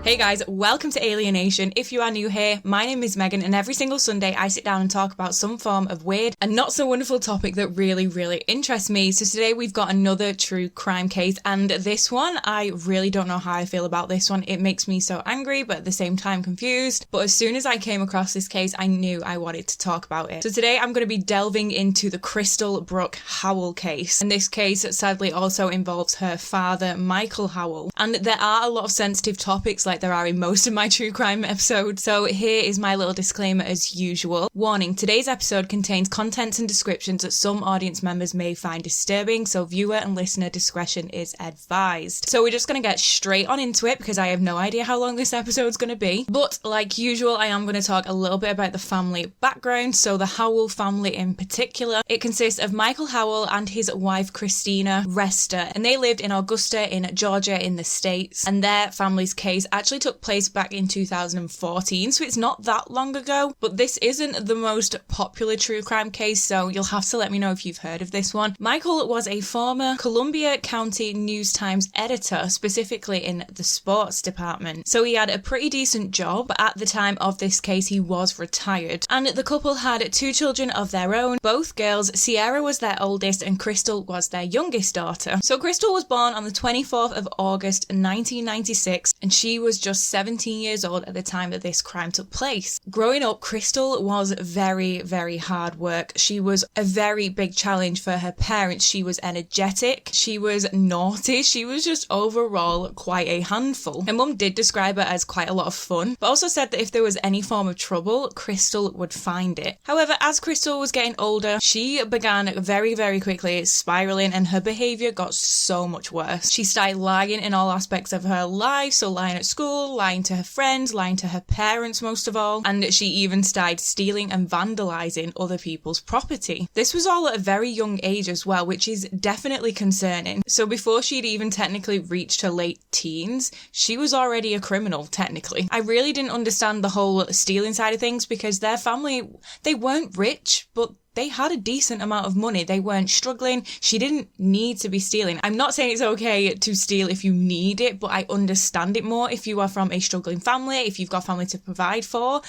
Hey guys, welcome to Alienation. If you are new here, my name is Megan and every single Sunday I sit down and talk about some form of weird and not so wonderful topic that really interests me. So today we've got another true crime case, and this one, I really don't know how I feel about this one. It makes me so angry but at the same time confused. But as soon as I came across this case, I knew I wanted to talk about it. So today I'm going to be delving into the Crystal Brooke Howell case. And this case sadly also involves her father, Michael Howell. And there are a lot of sensitive topics like there are in most of my true crime episodes. So here is my little disclaimer as usual. Warning, today's episode contains contents and descriptions that some audience members may find disturbing, so viewer and listener discretion is advised. So we're just going to get straight on into it because I have no idea how long this episode's going to be. But like usual, I am going to talk a little bit about the family background. So the Howell family in particular. It consists of Michael Howell and his wife Christina Rester, and they lived in Augusta in Georgia in the States, and their family's case actually took place back in 2014, so it's not that long ago. But this isn't the most popular true crime case, so you'll have to let me know if you've heard of this one. Michael was a former Columbia County News-Times editor, specifically in the sports department. So he had a pretty decent job, but at the time of this case he was retired. And the couple had two children of their own, both girls. Sierra was their oldest and Crystal was their youngest daughter. So Crystal was born on the 24th of August 1996, and she was just 17 years old at the time that this crime took place. Growing up, Crystal was very hard work. She was a very big challenge for her parents. She was energetic, she was naughty, she was just overall quite a handful. Her mum did describe her as quite a lot of fun, but also said that if there was any form of trouble, Crystal would find it. However, as Crystal was getting older, she began very quickly spiraling, and her behaviour got so much worse. She started lying in all aspects of her life, so lying at school, lying to her friends, lying to her parents most of all, and she even started stealing and vandalising other people's property. This was all at a very young age as well, which is definitely concerning. So before she'd even technically reached her late teens, she was already a criminal, technically. I really didn't understand the whole stealing side of things because their family, they weren't rich, but they had a decent amount of money. They weren't struggling. She didn't need to be stealing. I'm not saying it's okay to steal if you need it, but I understand it more if you are from a struggling family, if you've got family to provide for.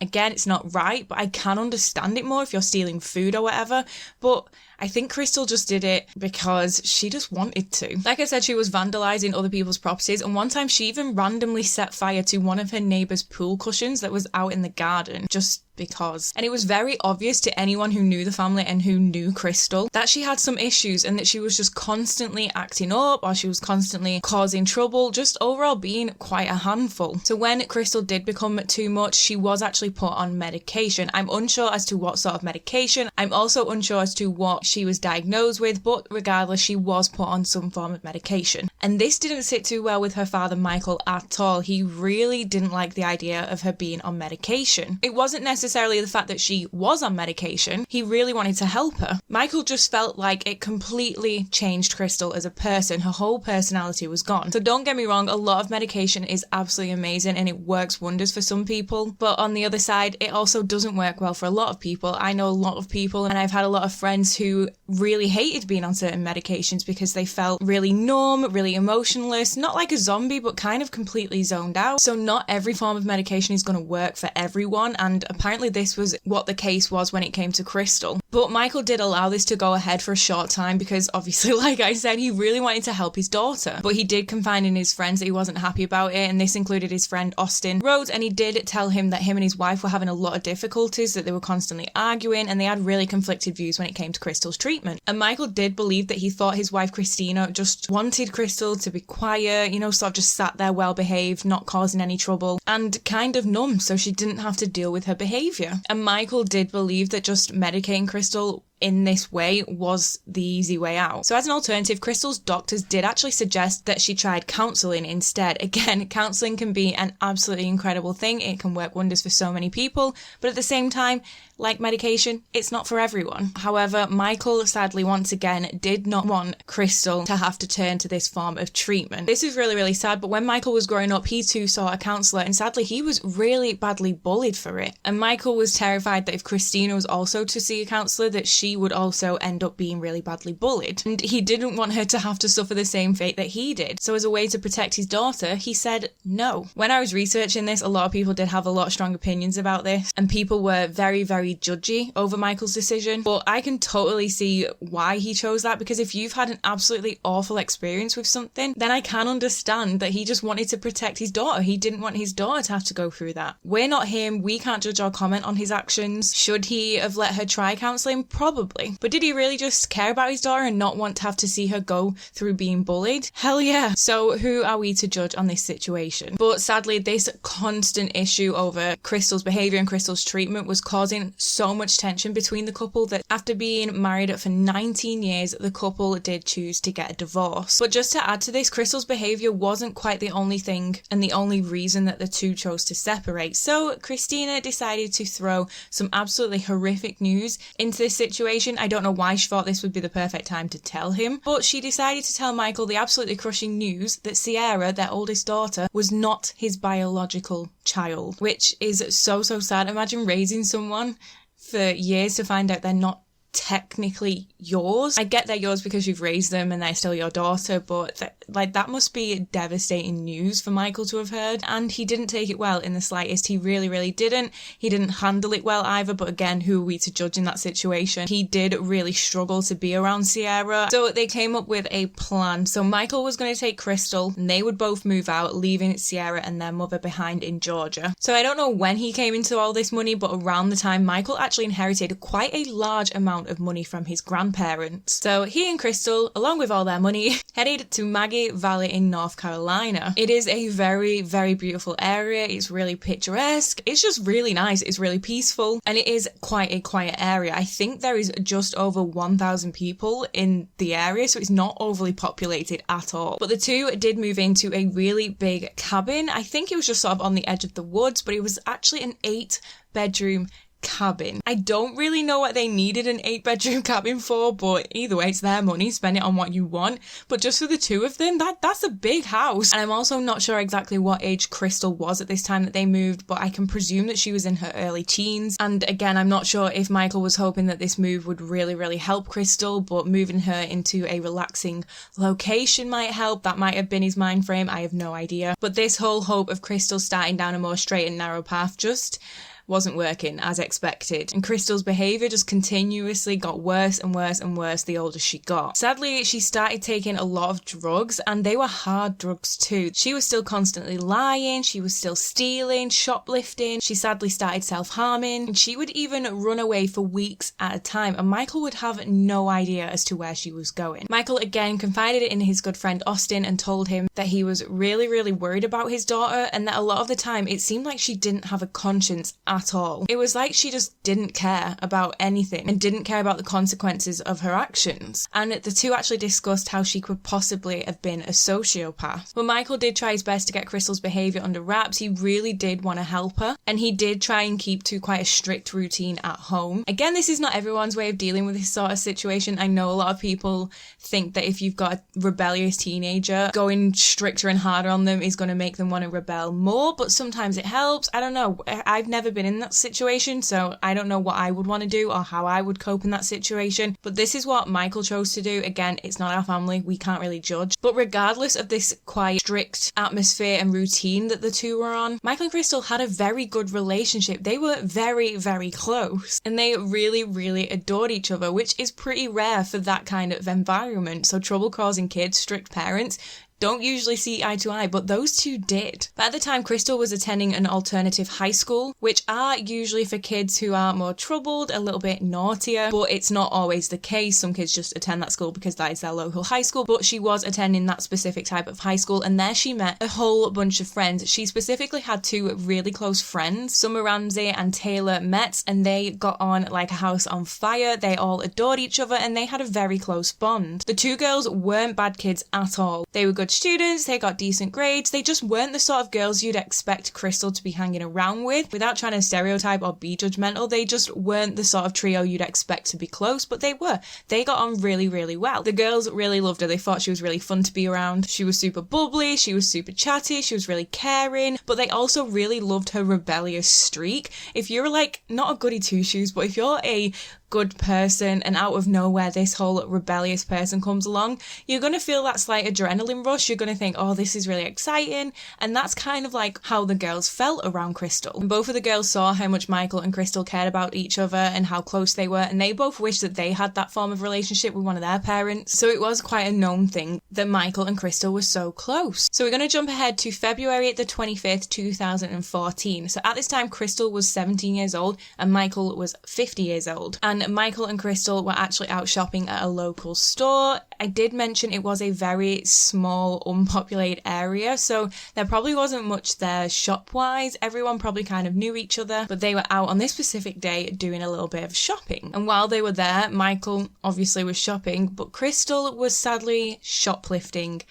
Again, it's not right, but I can understand it more if you're stealing food or whatever. But I think Crystal just did it because she just wanted to. Like I said, she was vandalising other people's properties, and one time she even randomly set fire to one of her neighbour's pool cushions that was out in the garden, just because. And it was very obvious to anyone who knew the family and who knew Crystal that she had some issues and that she was just constantly acting up, or she was constantly causing trouble, just overall being quite a handful. So when Crystal did become too much, she was actually put on medication. I'm unsure as to what sort of medication. I'm also unsure as to what she was diagnosed with, but regardless, she was put on some form of medication. And this didn't sit too well with her father, Michael, at all. He really didn't like the idea of her being on medication. It wasn't necessarily the fact that she was on medication. He really wanted to help her. Michael just felt like it completely changed Crystal as a person. Her whole personality was gone. So don't get me wrong, a lot of medication is absolutely amazing and it works wonders for some people. But on the other side, it also doesn't work well for a lot of people. I know a lot of people, and I've had a lot of friends who really hated being on certain medications because they felt really numb, really emotionless, not like a zombie, but kind of completely zoned out. So not every form of medication is going to work for everyone, and apparently this was what the case was when it came to Crystal. But Michael did allow this to go ahead for a short time because obviously, like I said, he really wanted to help his daughter. But he did confide in his friends that he wasn't happy about it, and this included his friend Austin Rhodes, and he did tell him that him and his wife were having a lot of difficulties, that they were constantly arguing, and they had really conflicted views when it came to Crystal's treatment. And Michael did believe that he thought his wife Christina just wanted Crystal to be quiet, sort of just sat there well behaved, not causing any trouble, and kind of numb so she didn't have to deal with her behaviour. And Michael did believe that just medicating Crystal in this way was the easy way out. So as an alternative, Crystal's doctors did actually suggest that she tried counselling instead. Again, counselling can be an absolutely incredible thing. It can work wonders for so many people, but at the same time, like medication, it's not for everyone. However, Michael sadly once again did not want Crystal to have to turn to this form of treatment. This is really sad, but when Michael was growing up, he too saw a counsellor, and sadly he was really badly bullied for it. And Michael was terrified that if Christina was also to see a counsellor, that she she would also end up being really badly bullied. And he didn't want her to have to suffer the same fate that he did. So as a way to protect his daughter, he said no. When I was researching this, a lot of people did have a lot of strong opinions about this, and people were very, very judgy over Michael's decision. But I can totally see why he chose that, because if you've had an absolutely awful experience with something, then I can understand that he just wanted to protect his daughter. He didn't want his daughter to have to go through that. We're not him. We can't judge or comment on his actions. Should he have let her try counselling? Probably. But did he really just care about his daughter and not want to have to see her go through being bullied? Hell yeah. So who are we to judge on this situation? But sadly, this constant issue over Crystal's behaviour and Crystal's treatment was causing so much tension between the couple that after being married for 19 years, the couple did choose to get a divorce. But just to add to this, Crystal's behaviour wasn't quite the only thing and the only reason that the two chose to separate. So Christina decided to throw some absolutely horrific news into this situation. I don't know why she thought this would be the perfect time to tell him, but she decided to tell Michael the absolutely crushing news that Sierra, their oldest daughter, was not his biological child, which is so sad. Imagine raising someone for years to find out they're not technically yours. I get they're yours because you've raised them and they're still your daughter, but that must be devastating news for Michael to have heard, and he didn't take it well in the slightest. He really didn't. He didn't handle it well either, but again, who are we to judge in that situation? He did really struggle to be around Sierra, so they came up with a plan. So Michael was going to take Crystal and they would both move out, leaving Sierra and their mother behind in Georgia. So I don't know when he came into all this money, but around the time Michael actually inherited quite a large amount of money from his grandparents. So he and Crystal, along with all their money, headed to Maggie Valley in North Carolina. It is a very beautiful area. It's really picturesque. It's just really nice. It's really peaceful, and it is quite a quiet area. I think there is just over 1,000 people in the area, so it's not overly populated at all. But the two did move into a really big cabin. I think it was just sort of on the edge of the woods, but it was actually an 8-bedroom cabin. I don't really know what they needed an 8-bedroom cabin for, but either way, it's their money, spend it on what you want. But just for the two of them, that's a big house. And I'm also not sure exactly what age Crystal was at this time that they moved, but I can presume that she was in her early teens. And again, I'm not sure if Michael was hoping that this move would really help Crystal, but moving her into a relaxing location might help. That might have been his mind frame. I have no idea. But this whole hope of Crystal starting down a more straight and narrow path just wasn't working as expected, and Crystal's behaviour just continuously got worse and worse the older she got. Sadly, she started taking a lot of drugs, and they were hard drugs too. She was still constantly lying, she was still stealing, shoplifting, she sadly started self-harming, and she would even run away for weeks at a time, and Michael would have no idea as to where she was going. Michael again confided in his good friend Austin and told him that he was really worried about his daughter, and that a lot of the time it seemed like she didn't have a conscience at all. It was like she just didn't care about anything and didn't care about the consequences of her actions. And the two actually discussed how she could possibly have been a sociopath. But Michael did try his best to get Crystal's behaviour under wraps. He really did want to help her, and he did try and keep to quite a strict routine at home. Again, this is not everyone's way of dealing with this sort of situation. I know a lot of people think that if you've got a rebellious teenager, going stricter and harder on them is going to make them want to rebel more, but sometimes it helps. I don't know. I've never been in that situation, so I don't know what I would want to do or how I would cope in that situation, but this is what Michael chose to do. Again, it's not our family, we can't really judge. But regardless of this quite strict atmosphere and routine that the two were on, Michael and Crystal had a very good relationship. They were very close, and they really adored each other, which is pretty rare for that kind of environment. So trouble-causing kids, strict parents, don't usually see eye to eye, but those two did. But at the time, Crystal was attending an alternative high school, which are usually for kids who are more troubled, a little bit naughtier, but it's not always the case. Some kids just attend that school because that is their local high school, but she was attending that specific type of high school, and there she met a whole bunch of friends. She specifically had two really close friends, Summer Ramsey and Taylor Metz, and they got on like a house on fire. They all adored each other, and they had a very close bond. The two girls weren't bad kids at all. They were good students, they got decent grades, they just weren't the sort of girls you'd expect Crystal to be hanging around with. Without trying to stereotype or be judgmental, they just weren't the sort of trio you'd expect to be close, but they were. They got on really, really well. The girls really loved her. They thought she was really fun to be around. She was super bubbly, she was super chatty, she was really caring, but they also really loved her rebellious streak. If you're like, not a goody two-shoes, but if you're a good person and out of nowhere this whole rebellious person comes along, you're going to feel that slight adrenaline rush. You're going to think, oh, this is really exciting. And that's kind of like how the girls felt around Crystal. And both of the girls saw how much Michael and Crystal cared about each other and how close they were, and they both wished that they had that form of relationship with one of their parents. So it was quite a known thing that Michael and Crystal were so close. So we're going to jump ahead to February the 25th, 2014. So at this time, Crystal was 17 years old and Michael was 50 years old. And Michael and Crystal were actually out shopping at a local store. I did mention it was a very small, unpopulated area, so there probably wasn't much there shop-wise. Everyone probably kind of knew each other, but they were out on this specific day doing a little bit of shopping. And while they were there, Michael obviously was shopping, but Crystal was sadly shoplifting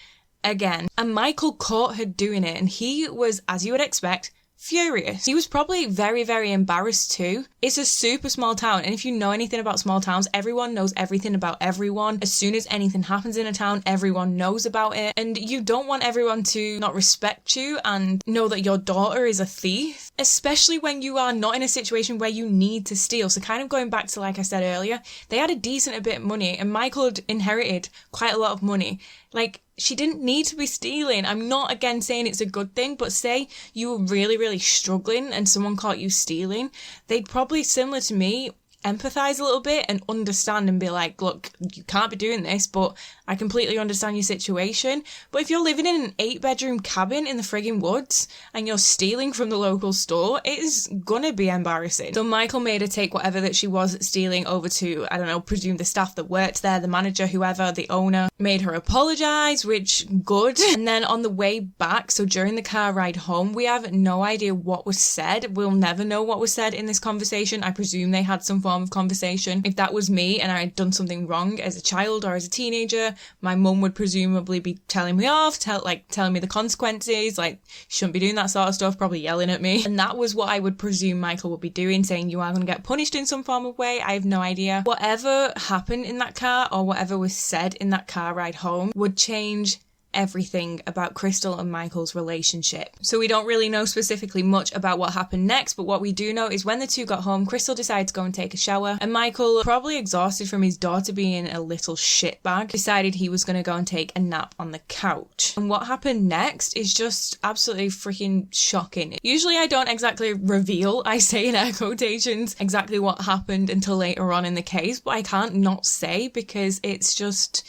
again. And Michael caught her doing it, and he was, as you would expect, furious. He was probably very, very embarrassed too. It's a super small town, and if you know anything about small towns, everyone knows everything about everyone. As soon as anything happens in a town, everyone knows about it, and you don't want everyone to not respect you and know that your daughter is a thief, especially when you are not in a situation where you need to steal. So kind of going back to, like I said earlier, they had a decent bit of money, and Michael had inherited quite a lot of money. Like, she didn't need to be stealing. I'm not, again, saying it's a good thing, but say you were really, really struggling and someone caught you stealing, they'd probably, similar to me, empathise a little bit and understand and be like, look, you can't be doing this, but I completely understand your situation. But if you're living in an 8-bedroom cabin in the frigging woods and you're stealing from the local store, it is gonna be embarrassing. So Michael made her take whatever that she was stealing over to, I don't know, presume the staff that worked there, the manager, whoever, the owner, made her apologise, which good. And then on the way back, so during the car ride home, we have no idea what was said. We'll never know what was said in this conversation. I presume they had some form of conversation. If that was me and I had done something wrong as a child or as a teenager, my mum would presumably be telling me off, telling me the consequences, like, you shouldn't be doing that sort of stuff, probably yelling at me. And that was what I would presume Michael would be doing, saying you are going to get punished in some form of way. I have no idea. Whatever happened in that car or whatever was said in that car ride home would change everything about Crystal and Michael's relationship. So we don't really know specifically much about what happened next, but what we do know is when the two got home, Crystal decided to go and take a shower, and Michael, probably exhausted from his daughter being a little shitbag, decided he was going to go and take a nap on the couch. And what happened next is just absolutely freaking shocking. Usually I don't exactly reveal, I say in air quotations, exactly what happened until later on in the case, but I can't not say because it's just...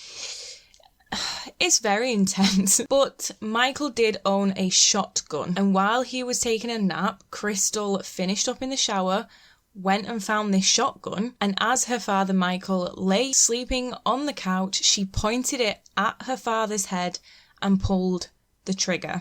it's very intense. But Michael did own a shotgun, and while he was taking a nap, Crystal finished up in the shower, went and found this shotgun, and as her father Michael lay sleeping on the couch, she pointed it at her father's head and pulled the trigger.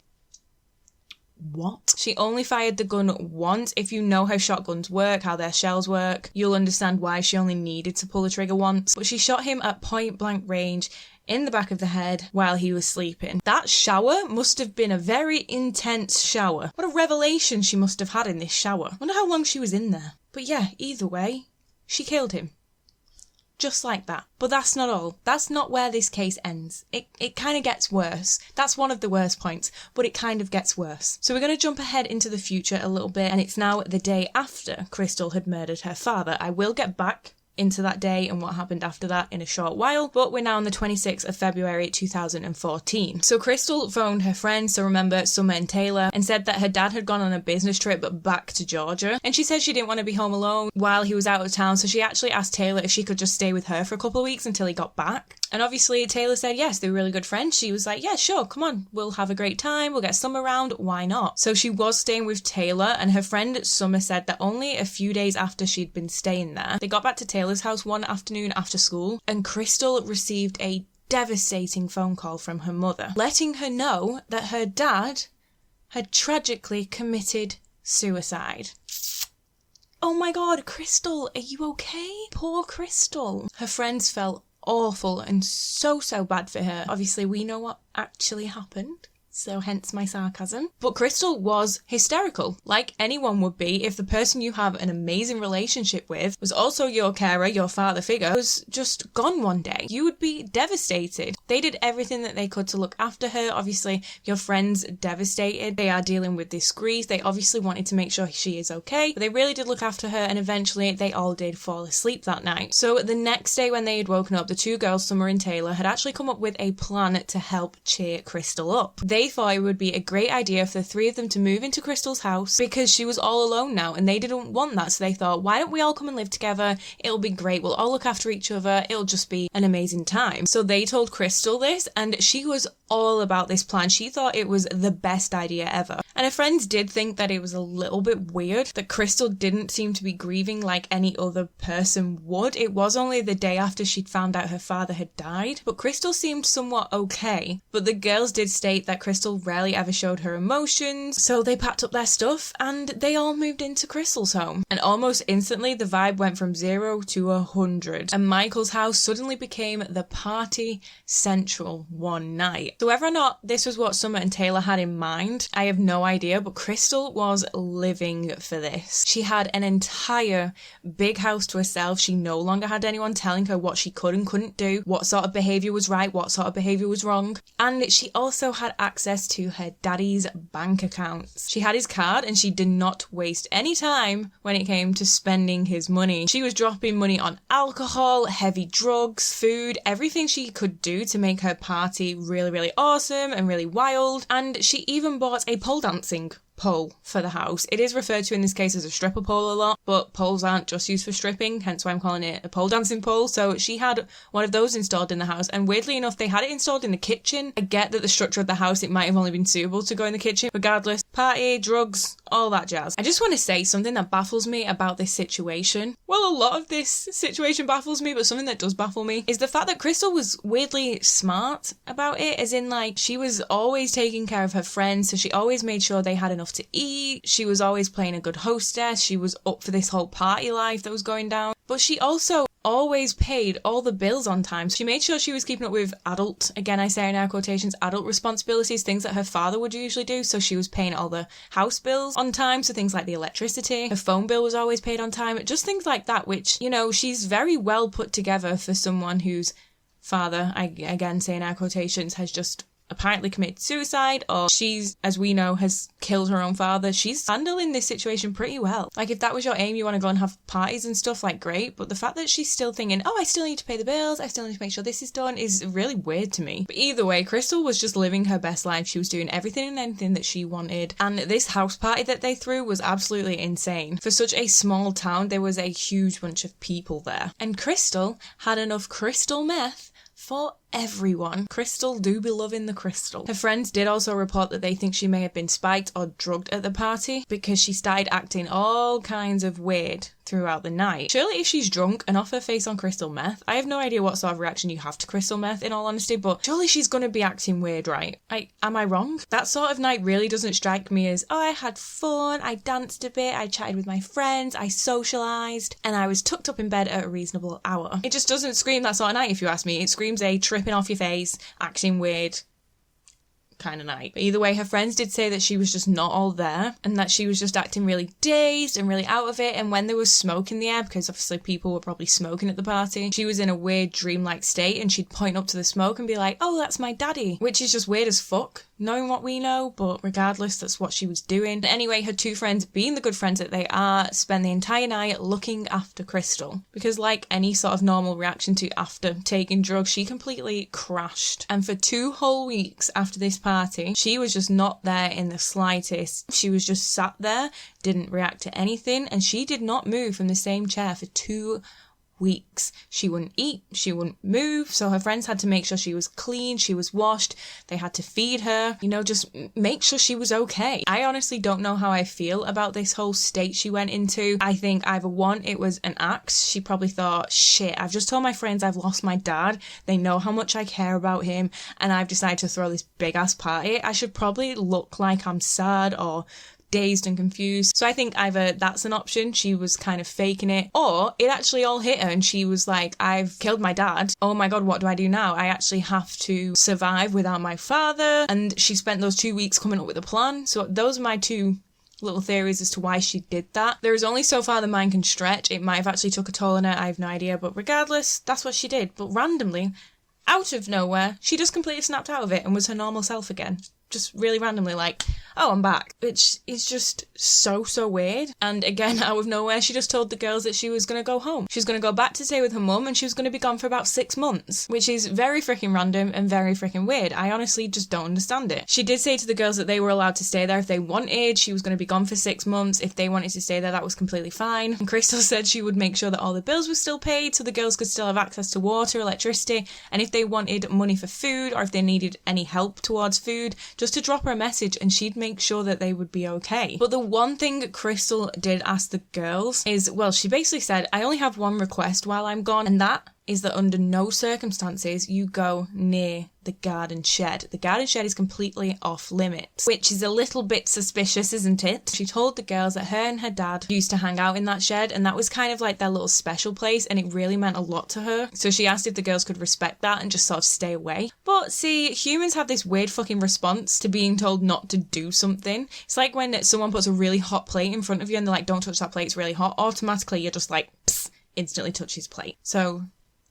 What? She only fired the gun once. If you know how shotguns work, how their shells work, you'll understand why she only needed to pull the trigger once. But she shot him at point blank range in the back of the head while he was sleeping. That shower must have been a very intense shower. What a revelation she must have had in this shower. I wonder how long she was in there. But yeah, either way, she killed him. Just like that. But that's not all. That's not where this case ends. It kind of gets worse. That's one of the worst points, but it kind of gets worse. So we're going to jump ahead into the future a little bit, and it's now the day after Crystal had murdered her father. I will get back into that day and what happened after that in a short while, but we're now on the 26th of February 2014. So Crystal phoned her friends, so remember Summer and Taylor, and said that her dad had gone on a business trip back to Georgia, and she said she didn't want to be home alone while he was out of town, so she actually asked Taylor if she could just stay with her for a couple of weeks until he got back. And obviously Taylor said yes, they were really good friends. She was like, yeah, sure, come on, we'll have a great time, we'll get Summer around, why not? So she was staying with Taylor, and her friend Summer said that only a few days after she'd been staying there, they got back to Taylor's house one afternoon after school, and Crystal received a devastating phone call from her mother, letting her know that her dad had tragically committed suicide. Oh my god, Crystal, are you okay? Poor Crystal. Her friends felt awful and so bad for her. Obviously, we know what actually happened, so hence my sarcasm. But Crystal was hysterical, like anyone would be if the person you have an amazing relationship with was also your carer, your father figure, was just gone one day. You would be devastated. They did everything that they could to look after her. Obviously, your friend's devastated. They are dealing with this grief. They obviously wanted to make sure she is okay, but they really did look after her, and eventually they all did fall asleep that night. So the next day when they had woken up, the two girls, Summer and Taylor, had actually come up with a plan to help cheer Crystal up. They thought it would be a great idea for the three of them to move into Crystal's house because she was all alone now and they didn't want that. So they thought, why don't we all come and live together? It'll be great. We'll all look after each other. It'll just be an amazing time. So they told Crystal this, and she was all about this plan. She thought it was the best idea ever. And her friends did think that it was a little bit weird that Crystal didn't seem to be grieving like any other person would. It was only the day after she'd found out her father had died, but Crystal seemed somewhat okay. But the girls did state that Crystal rarely ever showed her emotions, so they packed up their stuff and they all moved into Crystal's home. And almost instantly the vibe went from 0 to 100, and Michael's house suddenly became the party central one night. So whether or not this was what Summer and Taylor had in mind, I have no idea, but Crystal was living for this. She had an entire big house to herself. She no longer had anyone telling her what she could and couldn't do, what sort of behaviour was right, what sort of behaviour was wrong. And she also had access to her daddy's bank accounts. She had his card and she did not waste any time when it came to spending his money. She was dropping money on alcohol, heavy drugs, food, everything she could do to make her party really awesome and really wild. And she even bought a pole dancing pole for the house. It is referred to in this case as a stripper pole a lot, but poles aren't just used for stripping, hence why I'm calling it a pole dancing pole. So she had one of those installed in the house, and weirdly enough they had it installed in the kitchen. I get that the structure of the house, it might have only been suitable to go in the kitchen. Regardless, party, drugs, all that jazz. I just want to say something that baffles me about this situation. Well, a lot of this situation baffles me, but something that does baffle me is the fact that Crystal was weirdly smart about it, as in like she was always taking care of her friends, so she always made sure they had enough to eat. She was always playing a good hostess. She was up for this whole party life that was going down, but she also always paid all the bills on time. She made sure she was keeping up with adult, again I say in air quotations, adult responsibilities, things that her father would usually do. So she was paying all the house bills on time, so things like the electricity, her phone bill was always paid on time, just things like that, which, you know, she's very well put together for someone whose father, I again say in air quotations, has just apparently committed suicide, or she's, as we know, has killed her own father. She's handling this situation pretty well. Like, if that was your aim, you want to go and have parties and stuff, like, great, but the fact that she's still thinking, oh, I still need to pay the bills, I still need to make sure this is done, is really weird to me. But either way, Crystal was just living her best life. She was doing everything and anything that she wanted, and this house party that they threw was absolutely insane. For such a small town, there was a huge bunch of people there, and Crystal had enough crystal meth for everyone. Crystal do be loving the crystal. Her friends did also report that they think she may have been spiked or drugged at the party because she started acting all kinds of weird throughout the night. Surely if she's drunk and off her face on crystal meth, I have no idea what sort of reaction you have to crystal meth in all honesty, but surely she's gonna be acting weird, right? Am I wrong? That sort of night really doesn't strike me as, oh, I had fun, I danced a bit, I chatted with my friends, I socialised, and I was tucked up in bed at a reasonable hour. It just doesn't scream that sort of night if you ask me. It screams a tripping off your face, acting weird kind of night. But either way, her friends did say that she was just not all there and that she was just acting really dazed and really out of it, and when there was smoke in the air, because obviously people were probably smoking at the party, she was in a weird dreamlike state and she'd point up to the smoke and be like, oh, that's my daddy, which is just weird as fuck knowing what we know, but regardless, that's what she was doing. But anyway, her two friends, being the good friends that they are, spend the entire night looking after Crystal, because like any sort of normal reaction to after taking drugs, she completely crashed, and for 2 whole weeks after this party, she was just not there in the slightest. She was just sat there, didn't react to anything, and she did not move from the same chair for 2 weeks. She wouldn't eat, she wouldn't move, so her friends had to make sure she was clean, she was washed, they had to feed her, you know, just make sure she was okay. I honestly don't know how I feel about this whole state she went into. I think either one, it was an axe. She probably thought, shit, I've just told my friends I've lost my dad, they know how much I care about him, and I've decided to throw this big ass party. I should probably look like I'm sad or dazed and confused. So I think either that's an option, she was kind of faking it, or it actually all hit her and she was like, I've killed my dad. Oh my God, what do I do now? I actually have to survive without my father. And she spent those 2 weeks coming up with a plan. So those are my two little theories as to why she did that. There is only so far the mind can stretch. It might have actually took a toll on her, I have no idea, but regardless, that's what she did. But randomly, out of nowhere, she just completely snapped out of it and was her normal self again. Just really randomly, like, oh, I'm back. Which is just so weird. And again, out of nowhere, she just told the girls that she was going to go home. She was going to go back to stay with her mum and she was going to be gone for about 6 months, which is very freaking random and very freaking weird. I honestly just don't understand it. She did say to the girls that they were allowed to stay there if they wanted. She was going to be gone for 6 months. If they wanted to stay there, that was completely fine. And Crystal said she would make sure that all the bills were still paid so the girls could still have access to water, electricity, and if they wanted money for food or if they needed any help towards food, just to drop her a message and she'd make sure that they would be okay. But the one thing Crystal did ask the girls is, well, she basically said, I only have one request while I'm gone, and that is that under no circumstances you go near the garden shed. The garden shed is completely off limits, which is a little bit suspicious, isn't it? She told the girls that her and her dad used to hang out in that shed, and that was kind of like their little special place, and it really meant a lot to her. So she asked if the girls could respect that and just sort of stay away. But see, humans have this weird fucking response to being told not to do something. It's like when someone puts a really hot plate in front of you and they're like, don't touch that plate, it's really hot. Automatically, you're just like, psst, instantly touch his plate. So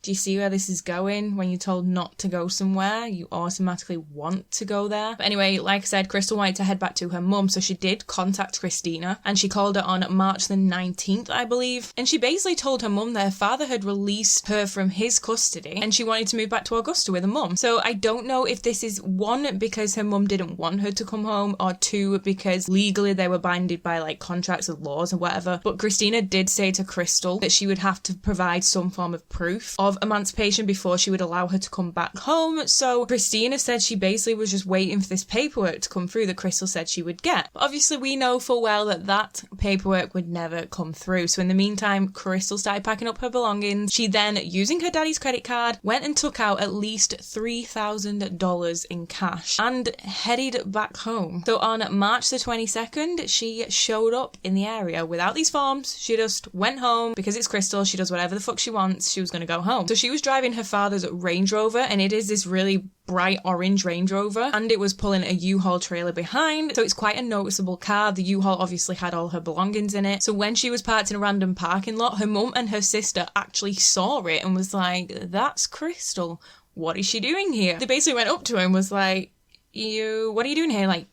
do you see where this is going? When you're told not to go somewhere, you automatically want to go there. But anyway, like I said, Crystal wanted to head back to her mum, so she did contact Christina, and she called her on March the 19th, I believe. And she basically told her mum that her father had released her from his custody, and she wanted to move back to Augusta with her mum. So I don't know if this is, one, because her mum didn't want her to come home, or two, because legally they were binded by like contracts and laws or whatever. But Christina did say to Crystal that she would have to provide some form of proof of emancipation before she would allow her to come back home. So Christina said she basically was just waiting for this paperwork to come through that Crystal said she would get. But obviously we know full well that that paperwork would never come through. So in the meantime, Crystal started packing up her belongings. She then, using her daddy's credit card, went and took out at least $3,000 in cash and headed back home. So on March the 22nd, she showed up in the area without these forms. She just went home because it's Crystal. She does whatever the fuck she wants. She was going to go home. So she was driving her father's Range Rover, and it is this really bright orange Range Rover, and it was pulling a U-Haul trailer behind, so it's quite a noticeable car. The U-Haul obviously had all her belongings in it, so when she was parked in a random parking lot, her mum and her sister actually saw it and was like, that's Crystal, what is she doing here? They basically went up to her and was like, what are you doing here? Like,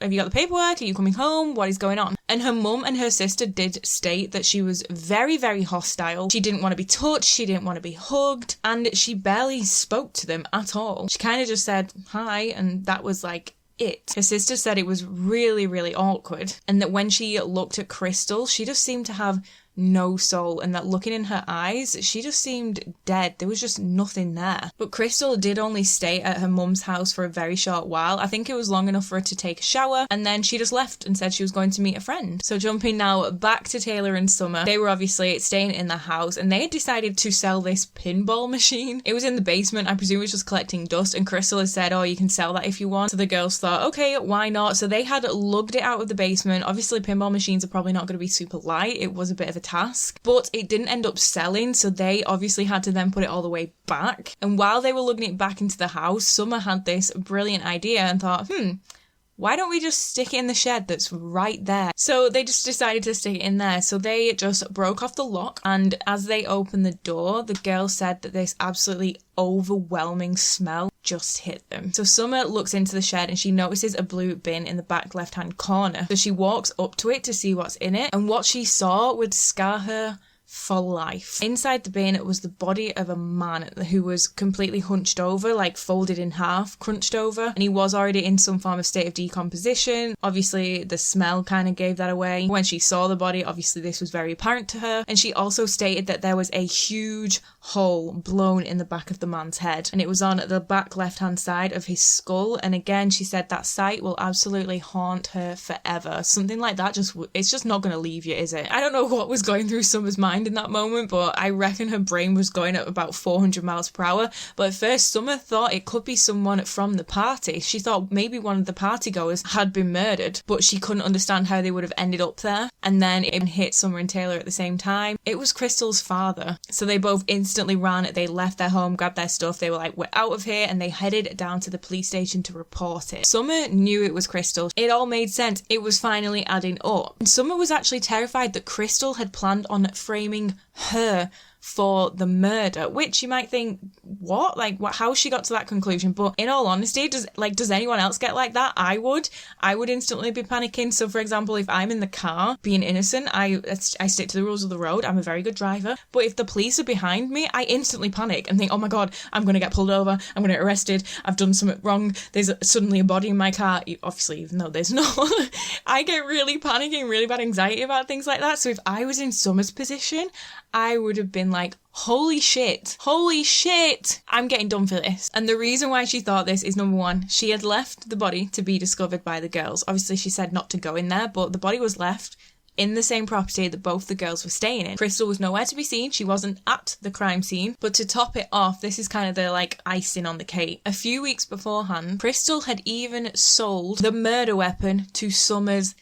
have you got the paperwork? Are you coming home? What is going on? And her mum and her sister did state that she was very, very hostile. She didn't want to be touched. She didn't want to be hugged. And she barely spoke to them at all. She kind of just said, hi, and that was like it. Her sister said it was really, really awkward. And that when she looked at Crystal, she just seemed to have no soul, and that looking in her eyes, she just seemed dead. There was just nothing there. But Crystal did only stay at her mum's house for a very short while. I think it was long enough for her to take a shower, and then she just left and said she was going to meet a friend. So jumping now back to Taylor and Summer, they were obviously staying in the house, and they had decided to sell this pinball machine. It was in the basement. I presume it was just collecting dust, and Crystal had said, oh, you can sell that if you want. So the girls thought, okay, why not? So they had lugged it out of the basement. Obviously pinball machines are probably not going to be super light. It was a bit of a task, but it didn't end up selling, so they obviously had to then put it all the way back. And while they were lugging it back into the house, Summer had this brilliant idea and thought, why don't we just stick it in the shed that's right there? So they just decided to stick it in there. So they just broke off the lock, and as they opened the door, the girl said that this absolutely overwhelming smell just hit them. So Summer looks into the shed and she notices a blue bin in the back left-hand corner. So she walks up to it to see what's in it, and what she saw would scar her for life. Inside the bin was the body of a man who was completely hunched over, like folded in half, crunched over, and he was already in some form of state of decomposition. Obviously the smell kind of gave that away. When she saw the body, obviously this was very apparent to her, and she also stated that there was a huge hole blown in the back of the man's head, and it was on the back left hand side of his skull. And again, she said that sight will absolutely haunt her forever. Something like that, it's just not going to leave you, is it? I don't know what was going through Summer's mind mind in that moment, but I reckon her brain was going at about 400 miles per hour. But at first, Summer thought it could be someone from the party. She thought maybe one of the partygoers had been murdered, but she couldn't understand how they would have ended up there. And then it hit Summer and Taylor at the same time. It was Crystal's father. So they both instantly ran. They left their home, grabbed their stuff. They were like, we're out of here. And they headed down to the police station to report it. Summer knew it was Crystal. It all made sense. It was finally adding up. And Summer was actually terrified that Crystal had planned on framing her for the murder, which you might think, what? Like, how she got to that conclusion? But in all honesty, does anyone else get like that? I would instantly be panicking. So for example, if I'm in the car being innocent, I stick to the rules of the road. I'm a very good driver. But if the police are behind me, I instantly panic and think, oh my God, I'm going to get pulled over. I'm going to get arrested. I've done something wrong. There's suddenly a body in my car. Obviously, even though there's not, I get really panicking, really bad anxiety about things like that. So if I was in Summer's position, I would have been like, holy shit, I'm getting done for this. And the reason why she thought this is, number one, she had left the body to be discovered by the girls. Obviously, she said not to go in there, but the body was left in the same property that both the girls were staying in. Crystal was nowhere to be seen. She wasn't at the crime scene. But to top it off, this is kind of the icing on the cake. A few weeks beforehand, Crystal had even sold the murder weapon to Summer's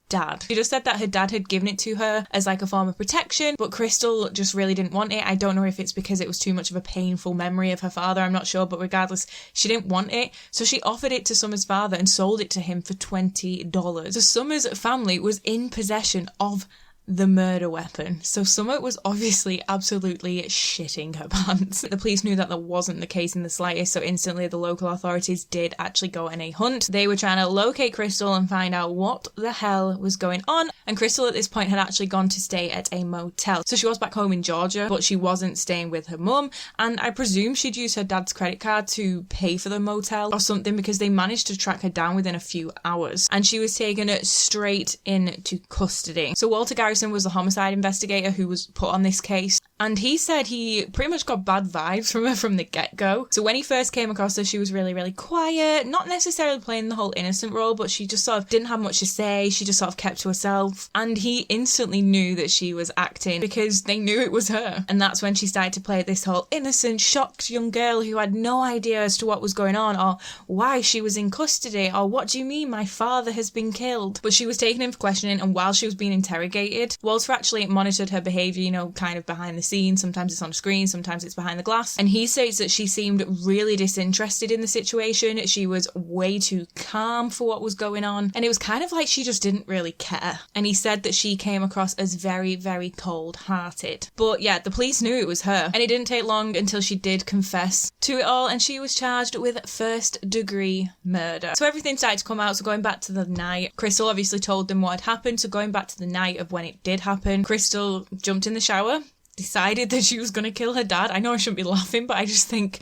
dad. She just said that her dad had given it to her as a form of protection, but Crystal just really didn't want it. I don't know if it's because it was too much of a painful memory of her father, I'm not sure, but regardless, she didn't want it. So she offered it to Summer's father and sold it to him for $20. So Summer's family was in possession of the murder weapon. So Summer was obviously absolutely shitting her pants. The police knew that wasn't the case in the slightest, so instantly the local authorities did actually go on a hunt. They were trying to locate Crystal and find out what the hell was going on. And Crystal at this point had actually gone to stay at a motel. So she was back home in Georgia, but she wasn't staying with her mum. And I presume she'd used her dad's credit card to pay for the motel or something, because they managed to track her down within a few hours. And she was taken straight into custody. So Walter Garrison was the homicide investigator who was put on this case, and he said he pretty much got bad vibes from her from the get-go. So when he first came across her, she was really, really quiet, not necessarily playing the whole innocent role, but she just sort of didn't have much to say. She just sort of kept to herself, and he instantly knew that she was acting because they knew it was her. And that's when she started to play this whole innocent, shocked young girl who had no idea as to what was going on or why she was in custody, or what do you mean my father has been killed? But she was taken in for questioning, and while she was being interrogated, Walter actually monitored her behaviour, kind of behind the scenes. Sometimes it's on screen, sometimes it's behind the glass. And he states that she seemed really disinterested in the situation. She was way too calm for what was going on. And it was kind of like she just didn't really care. And he said that she came across as very, very cold-hearted. But yeah, the police knew it was her. And it didn't take long until she did confess to it all, and she was charged with first-degree murder. So everything started to come out. So going back to the night, Crystal obviously told them what had happened. So going back to the night of when it did happen, Crystal jumped in the shower, decided that she was going to kill her dad. I know I shouldn't be laughing, but I just think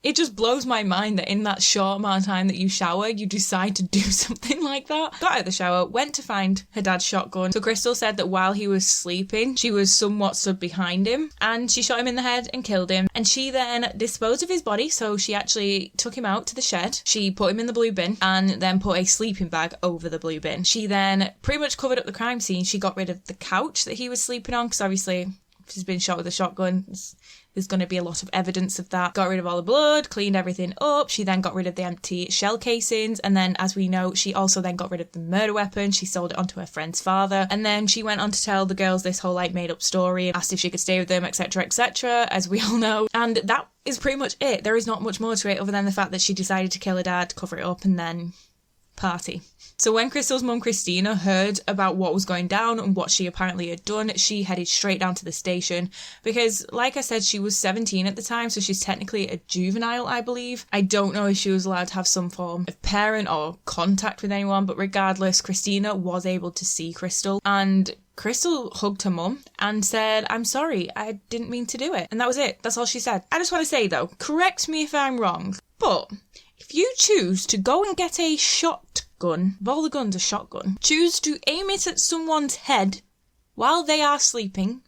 it just blows my mind that in that short amount of time that you shower, you decide to do something like that. Got out of the shower, went to find her dad's shotgun. So Crystal said that while he was sleeping, she was somewhat stood behind him, and she shot him in the head and killed him. And she then disposed of his body. So she actually took him out to the shed. She put him in the blue bin and then put a sleeping bag over the blue bin. She then pretty much covered up the crime scene. She got rid of the couch that he was sleeping on, because obviously if he's been shot with a shotgun, there's going to be a lot of evidence of that. Got rid of all the blood, cleaned everything up. She then got rid of the empty shell casings. And then, as we know, she also then got rid of the murder weapon. She sold it on to her friend's father. And then she went on to tell the girls this whole made up story, asked if she could stay with them, etc., as we all know. And that is pretty much it. There is not much more to it other than the fact that she decided to kill her dad, cover it up, and then party. So when Crystal's mum Christina heard about what was going down and what she apparently had done, she headed straight down to the station because, like I said, she was 17 at the time, so she's technically a juvenile, I believe. I don't know if she was allowed to have some form of parent or contact with anyone, but regardless, Christina was able to see Crystal, and Crystal hugged her mum and said, "I'm sorry, I didn't mean to do it." And that was it. That's all she said. I just want to say, though, correct me if I'm wrong, but if you choose to go and get a shotgun, of all the guns, a shotgun, choose to aim it at someone's head while they are sleeping,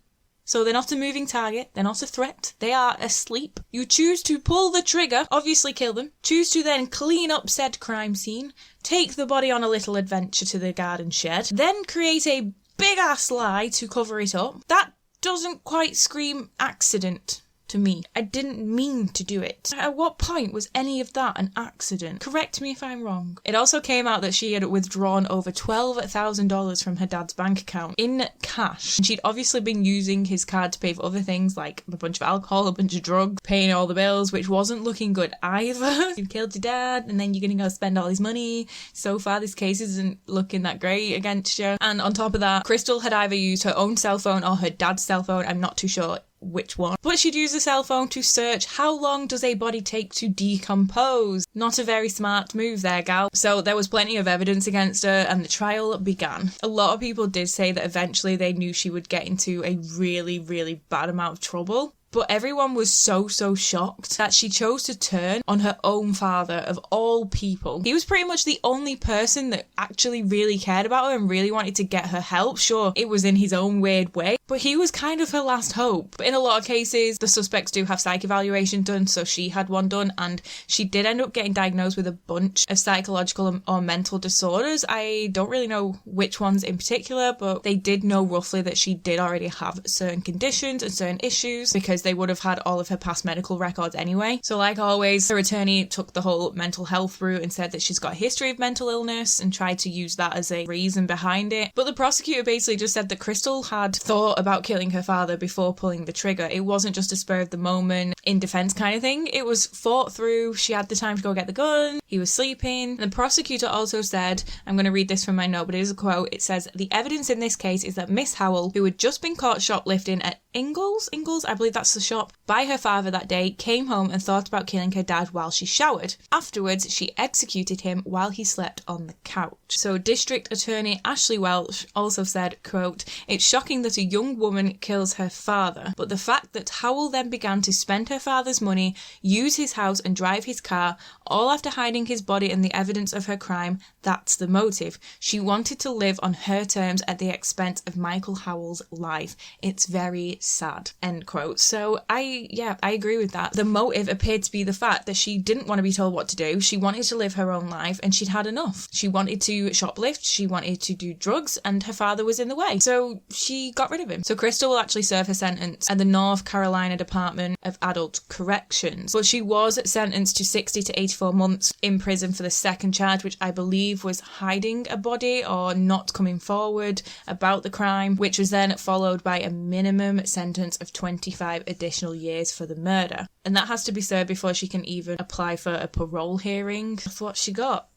so they're not a moving target, they're not a threat, they are asleep. You choose to pull the trigger, obviously kill them, choose to then clean up said crime scene, take the body on a little adventure to the garden shed, then create a big ass lie to cover it up. That doesn't quite scream accident to me. I didn't mean to do it. At what point was any of that an accident? Correct me if I'm wrong. It also came out that she had withdrawn over $12,000 from her dad's bank account in cash. And she'd obviously been using his card to pay for other things like a bunch of alcohol, a bunch of drugs, paying all the bills, which wasn't looking good either. You've killed your dad and then you're going to go spend all his money. So far, this case isn't looking that great against you. And on top of that, Crystal had either used her own cell phone or her dad's cell phone. I'm not too sure which one. But she'd use a cell phone to search how long does a body take to decompose. Not a very smart move there, gal. So there was plenty of evidence against her and the trial began. A lot of people did say that eventually they knew she would get into a really, really bad amount of trouble. But everyone was so shocked that she chose to turn on her own father of all people. He was pretty much the only person that actually really cared about her and really wanted to get her help. Sure, it was in his own weird way, but he was kind of her last hope. But in a lot of cases, the suspects do have psych evaluation done, so she had one done, and she did end up getting diagnosed with a bunch of psychological or mental disorders. I don't really know which ones in particular, but they did know roughly that she did already have certain conditions and certain issues because they would have had all of her past medical records anyway. So like always, her attorney took the whole mental health route and said that she's got a history of mental illness and tried to use that as a reason behind it. But the prosecutor basically just said that Crystal had thought about killing her father before pulling the trigger. It wasn't just a spur of the moment, in defense kind of thing. It was thought through. She had the time to go get the gun. He was sleeping. And the prosecutor also said, I'm going to read this from my note, but it is a quote. It says, the evidence in this case is that Miss Howell, who had just been caught shoplifting at Ingles, I believe that's the shop, by her father that day, came home and thought about killing her dad while she showered. Afterwards, she executed him while he slept on the couch. So District Attorney Ashley Welch also said, quote, it's shocking that a young woman kills her father, but the fact that Howell then began to spend her father's money, use his house and drive his car, all after hiding his body and the evidence of her crime, that's the motive. She wanted to live on her terms at the expense of Michael Howell's life. It's very sad, end quote. So I agree with that. The motive appeared to be the fact that she didn't want to be told what to do. She wanted to live her own life and she'd had enough. She wanted to shoplift, she wanted to do drugs, and her father was in the way. So she got rid of him. So Crystal will actually serve her sentence at the North Carolina Department of Adult Corrections. But she was sentenced to 60 to 84 months in prison for the second charge, which I believe was hiding a body or not coming forward about the crime, which was then followed by a minimum sentence of 25 additional years for the murder. And that has to be served before she can even apply for a parole hearing. That's what she got.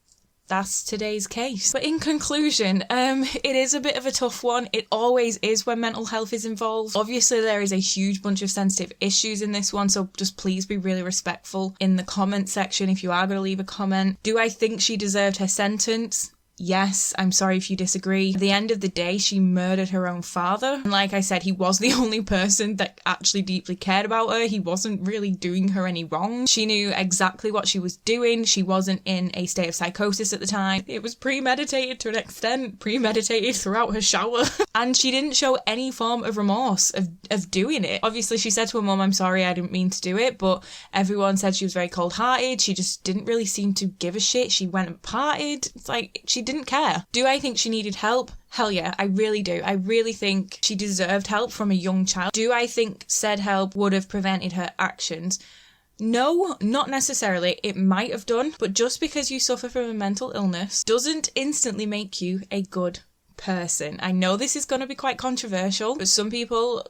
That's today's case. But in conclusion, it is a bit of a tough one. It always is when mental health is involved. Obviously, there is a huge bunch of sensitive issues in this one, so just please be really respectful in the comment section if you are going to leave a comment. Do I think she deserved her sentence? Yes, I'm sorry if you disagree. At the end of the day, she murdered her own father. And like I said, he was the only person that actually deeply cared about her. He wasn't really doing her any wrong. She knew exactly what she was doing. She wasn't in a state of psychosis at the time. It was premeditated to an extent, premeditated throughout her shower. And she didn't show any form of remorse of doing it. Obviously, she said to her mum, I'm sorry, I didn't mean to do it. But everyone said she was very cold-hearted. She just didn't really seem to give a shit. She went and partied. It's like, she didn't care. Do I think she needed help? Hell yeah, I really do. I really think she deserved help from a young child. Do I think said help would have prevented her actions? No, not necessarily. It might have done, but just because you suffer from a mental illness doesn't instantly make you a good person. I know this is going to be quite controversial, but some people,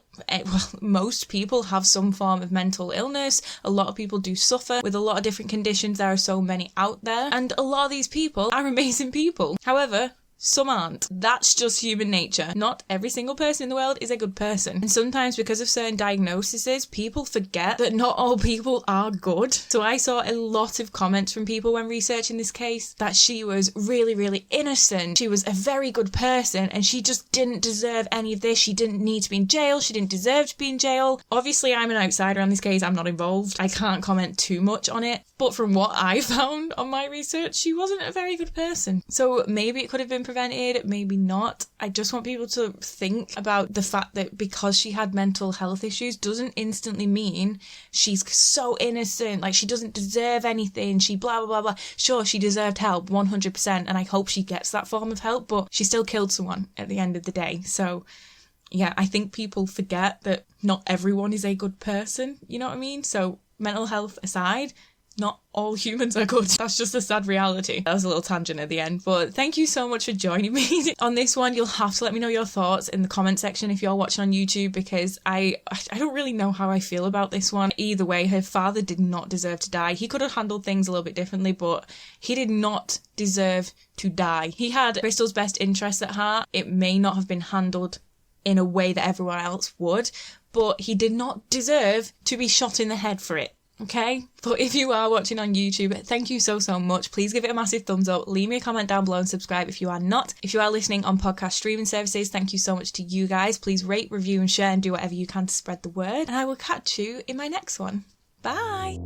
most people have some form of mental illness. A lot of people do suffer with a lot of different conditions. There are so many out there, and a lot of these people are amazing people. However, some aren't. That's just human nature. Not every single person in the world is a good person. And sometimes because of certain diagnoses, people forget that not all people are good. So I saw a lot of comments from people when researching this case that she was really, really innocent. She was a very good person and she just didn't deserve any of this. She didn't need to be in jail. She didn't deserve to be in jail. Obviously, I'm an outsider on this case. I'm not involved. I can't comment too much on it. But from what I found on my research, she wasn't a very good person. So maybe it could have been prevented, maybe not. I just want people to think about the fact that because she had mental health issues doesn't instantly mean she's so innocent, like she doesn't deserve anything, she blah blah blah blah. Sure, she deserved help 100% and I hope she gets that form of help, but she still killed someone at the end of the day. So yeah, I think people forget that not everyone is a good person, you know what I mean? So mental health aside, not all humans are good. That's just a sad reality. That was a little tangent at the end, but thank you so much for joining me on this one. You'll have to let me know your thoughts in the comment section if you're watching on YouTube, because I don't really know how I feel about this one. Either way, her father did not deserve to die. He could have handled things a little bit differently, but he did not deserve to die. He had Crystal's best interests at heart. It may not have been handled in a way that everyone else would, but he did not deserve to be shot in the head for it. Okay, but if you are watching on YouTube, thank you so much. Please give it a massive thumbs up, leave me a comment down below and subscribe if you are not. If you are listening on podcast streaming services, thank you so much to you guys. Please rate, review and share and do whatever you can to spread the word, and I will catch you in my next one. Bye.